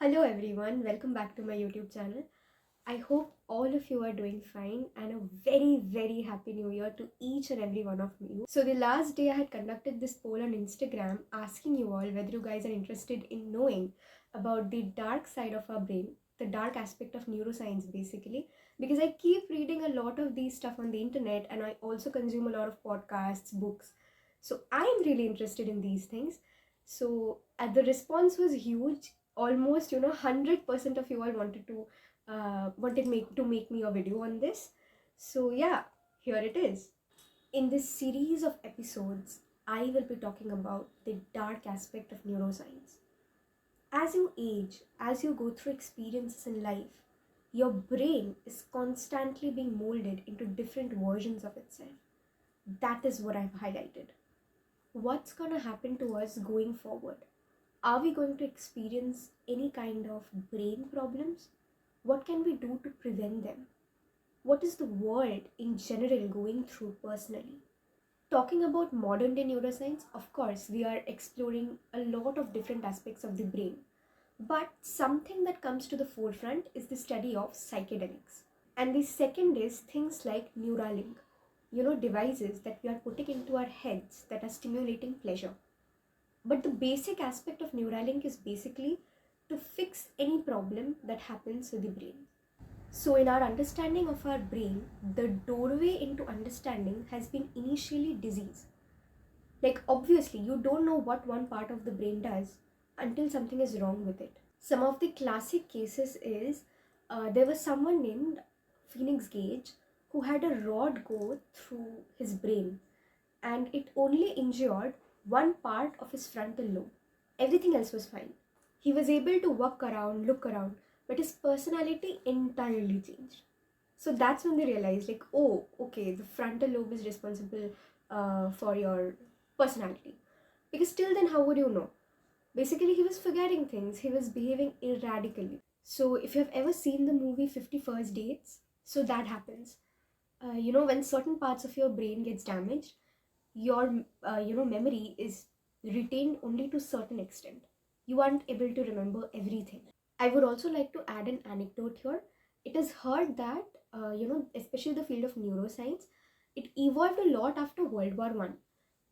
Hello everyone, welcome back to my YouTube channel. I hope all of you are doing fine and a very happy new year to each and every one of you. So the last day I had conducted this poll on Instagram asking you all whether you guys are interested in knowing about the dark side of our brain, the dark aspect of neuroscience basically, because I keep reading a lot of these stuff on the internet and I also consume a lot of podcasts, books. So I am really interested in these things. So the response was huge. Almost 100% of you all wanted to make me a video on this. So yeah, here it is. In this series of episodes, I will be talking about the dark aspect of neuroscience. As you age, as you go through experiences in life, your brain is constantly being molded into different versions of itself. That is what I've highlighted. What's gonna happen to us going forward? Are we going to experience any kind of brain problems? What can we do to prevent them? What is the world in general going through personally? Talking about modern day neuroscience, of course, we are exploring a lot of different aspects of the brain. But something that comes to the forefront is the study of psychedelics. And the second is things like Neuralink, devices that we are putting into our heads that are stimulating pleasure. But the basic aspect of Neuralink is basically to fix any problem that happens with the brain. So, in our understanding of our brain, the doorway into understanding has been initially disease. Like, obviously, you don't know what one part of the brain does until something is wrong with it. Some of the classic cases is there was someone named Phoenix Gage who had a rod go through his brain and it only injured one part of his frontal lobe. Everything else was fine. He was able to walk around, look around, but his personality entirely changed. So that's when they realized, like, oh, okay, the frontal lobe is responsible for your personality. Because till then, how would you know? Basically, he was forgetting things, he was behaving erratically. So, if you have ever seen the movie 50 First Dates, so that happens. When certain parts of your brain gets damaged, your memory is retained only to certain extent. You aren't able to remember everything. I would also like to add an anecdote here. It is heard that especially the field of neuroscience, it evolved a lot after World War I,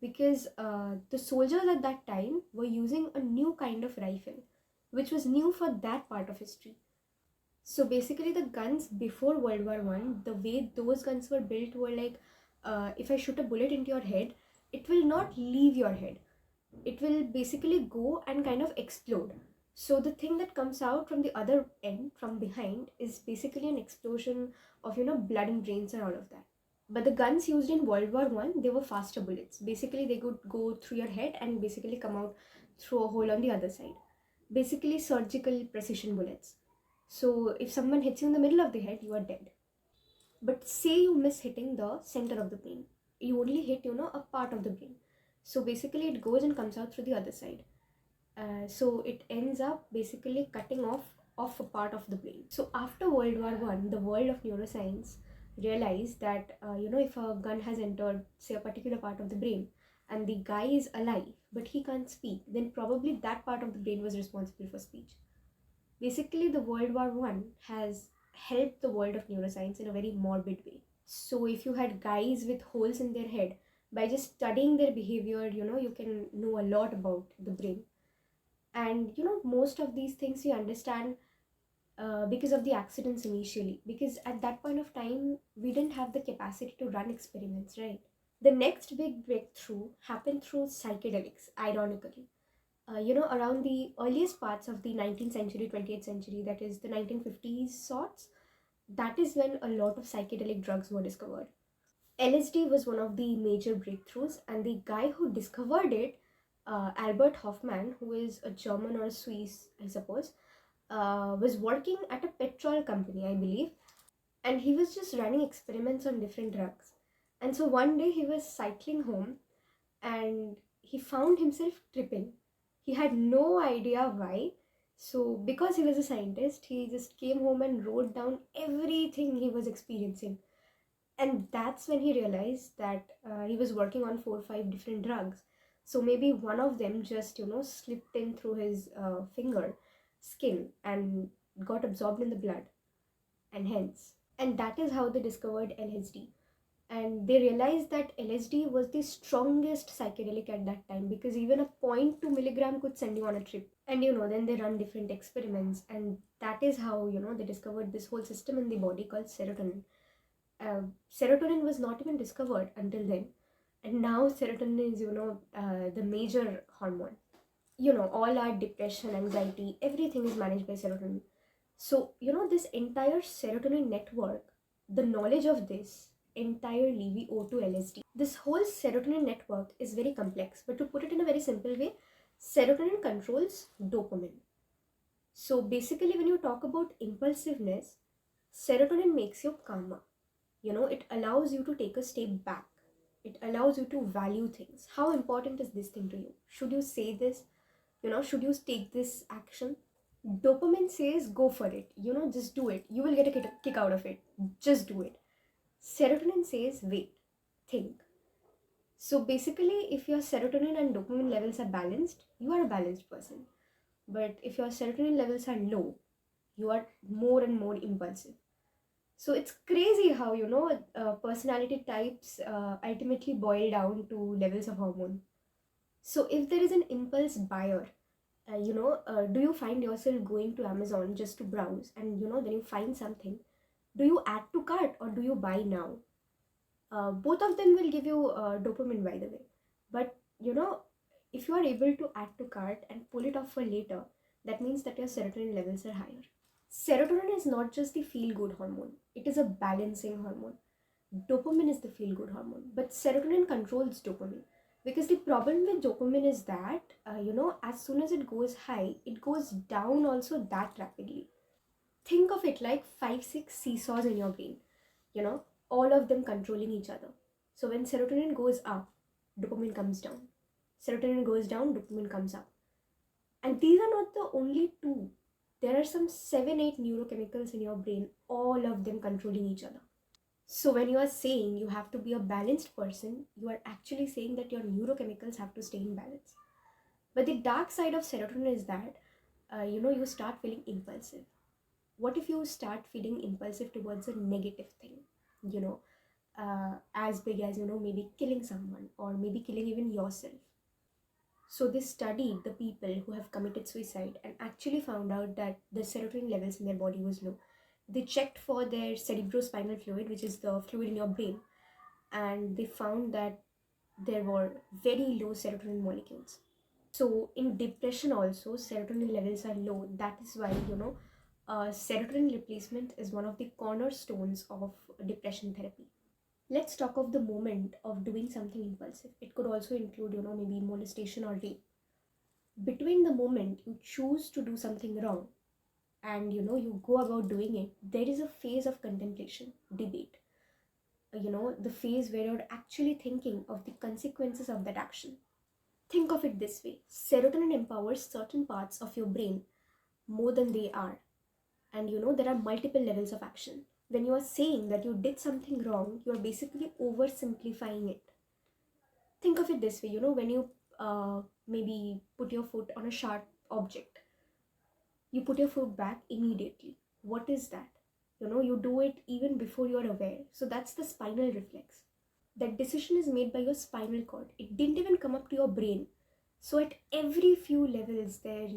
because the soldiers at that time were using a new kind of rifle which was new for that part of history. So basically, the guns before World War I, the way those guns were built were like, if I shoot a bullet into your head, it will not leave your head. It will basically go and kind of explode. So the thing that comes out from the other end, from behind, is basically an explosion of, blood and brains and all of that. But the guns used in World War I, they were faster bullets. Basically, they could go through your head and basically come out through a hole on the other side. Basically, surgical precision bullets. So if someone hits you in the middle of the head, you are dead. But say you miss hitting the center of the brain. You only hit, a part of the brain. So basically it goes and comes out through the other side. So it ends up basically cutting off a part of the brain. So after World War I, the world of neuroscience realized that, if a gun has entered, say, a particular part of the brain, and the guy is alive, but he can't speak, then probably that part of the brain was responsible for speech. Basically, the World War I has helped the world of neuroscience in a very morbid way. So if you had guys with holes in their head, by just studying their behavior, you can know a lot about the brain. And most of these things we understand because of the accidents initially, because at that point of time we didn't have the capacity to run experiments, right? The next big breakthrough happened through psychedelics, ironically. Around the earliest parts of the 19th century, 20th century, that is the 1950s sorts, that is when a lot of psychedelic drugs were discovered. LSD was one of the major breakthroughs, and the guy who discovered it, Albert Hoffman, who is a German or a Swiss, I suppose, was working at a petrol company, I believe, and he was just running experiments on different drugs. And so one day he was cycling home and he found himself tripping. He had no idea why. So, because he was a scientist, he just came home and wrote down everything he was experiencing. And that's when he realized that he was working on 4 or 5 different drugs. So maybe one of them just, slipped in through his finger. skin and got absorbed in the blood, and that is how they discovered LSD. And they realized that LSD was the strongest psychedelic at that time, because even a 0.2 milligram could send you on a trip. And then they run different experiments, and that is how they discovered this whole system in the body called serotonin. Serotonin was not even discovered until then, and now serotonin is the major hormone. All our depression, anxiety, everything is managed by serotonin. So this entire serotonin network, the knowledge of this entirely we owe to LSD. This whole serotonin network is very complex, but to put it in a very simple way, serotonin controls dopamine. So basically, when you talk about impulsiveness, serotonin makes you calmer. It allows you to take a step back. It allows you to value things. How important is this thing to you? Should you say this? Should you take this action? Dopamine says go for it. Just do it. You will get a kick out of it. Just do it. Serotonin says wait, think. So basically, if your serotonin and dopamine levels are balanced, you are a balanced person. But if your serotonin levels are low, you are more and more impulsive. So it's crazy how personality types ultimately boil down to levels of hormone. So if there is an impulse buyer, do you find yourself going to Amazon just to browse, and then you find something? Do you add to cart or do you buy now? Both of them will give you dopamine, by the way. But if you are able to add to cart and pull it off for later, that means that your serotonin levels are higher. Serotonin is not just the feel-good hormone, it is a balancing hormone. Dopamine is the feel-good hormone, but serotonin controls dopamine. Because the problem with dopamine is that, as soon as it goes high, it goes down also that rapidly. Think of it like 5-6 seesaws in your brain, all of them controlling each other. So when serotonin goes up, dopamine comes down. Serotonin goes down, dopamine comes up. And these are not the only two. There are some 7-8 neurochemicals in your brain, all of them controlling each other. So when you are saying you have to be a balanced person, you are actually saying that your neurochemicals have to stay in balance. But the dark side of serotonin is that, you start feeling impulsive. What if you start feeling impulsive towards a negative thing? As big as, maybe killing someone, or maybe killing even yourself. So they studied the people who have committed suicide and actually found out that the serotonin levels in their body was low. They checked for their cerebrospinal fluid, which is the fluid in your brain, and they found that there were very low serotonin molecules. So in depression also, serotonin levels are low. That is why, serotonin replacement is one of the cornerstones of depression therapy. Let's talk of the moment of doing something impulsive. It could also include, maybe molestation or rape. Between the moment you choose to do something wrong and, you go about doing it, there is a phase of contemplation, debate. The phase where you're actually thinking of the consequences of that action. Think of it this way. Serotonin empowers certain parts of your brain more than they are. And there are multiple levels of action. When you are saying that you did something wrong, you are basically oversimplifying it. Think of it this way, when you maybe put your foot on a sharp object, you put your foot back immediately. What is that? You do it even before you're aware. So that's the spinal reflex. That decision is made by your spinal cord. It didn't even come up to your brain. So at every few levels there,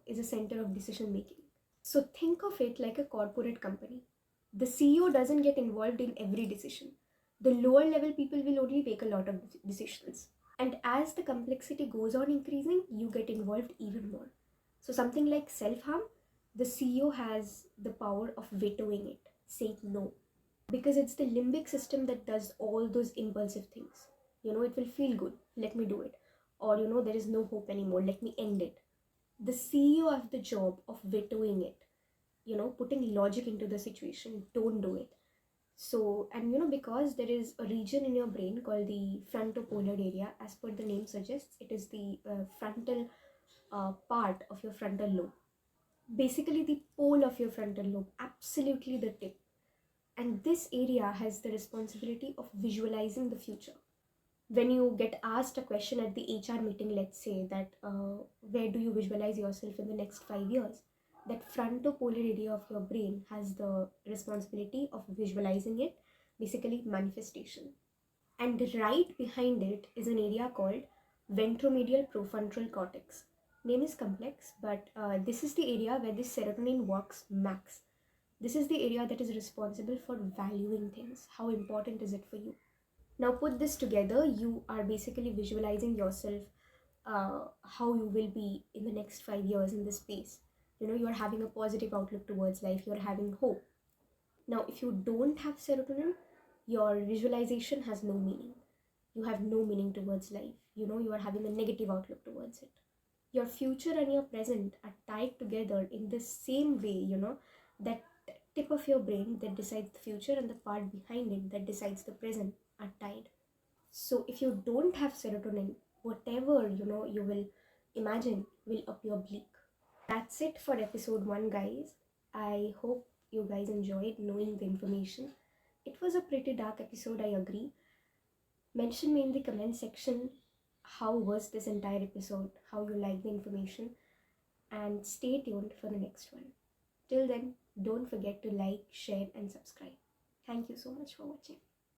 is a center of decision making. So think of it like a corporate company. The CEO doesn't get involved in every decision. The lower level people will only make a lot of decisions. And as the complexity goes on increasing, you get involved even more. So something like self-harm, the CEO has the power of vetoing it, saying no. Because it's the limbic system that does all those impulsive things. It will feel good, let me do it. Or, there is no hope anymore, let me end it. The CEO has the job of vetoing it, putting logic into the situation, don't do it. So, and because there is a region in your brain called the frontopolar area, as per the name suggests, it is the frontal part of your frontal lobe. Basically the pole of your frontal lobe, absolutely the tip. And this area has the responsibility of visualizing the future. When you get asked a question at the HR meeting, let's say that, where do you visualize yourself in the next 5 years? that frontopolar area of your brain has the responsibility of visualizing it, basically manifestation. And right behind it is an area called ventromedial prefrontal cortex. Name is complex, but this is the area where this serotonin works max. This is the area that is responsible for valuing things. How important is it for you? Now put this together, you are basically visualizing yourself, how you will be in the next 5 years in this space. You are having a positive outlook towards life, you're having hope. Now, if you don't have serotonin, your visualization has no meaning. You have no meaning towards life. You are having a negative outlook towards it. Your future and your present are tied together in the same way, that tip of your brain that decides the future and the part behind it that decides the present are tied. So if you don't have serotonin, whatever you will imagine will appear bleak. That's it for episode 1, guys. I hope you guys enjoyed knowing the information. It was a pretty dark episode, I agree. Mention me in the comment section how was this entire episode, how you like the information, and stay tuned for the next one. Till then, don't forget to like, share and subscribe. Thank you so much for watching.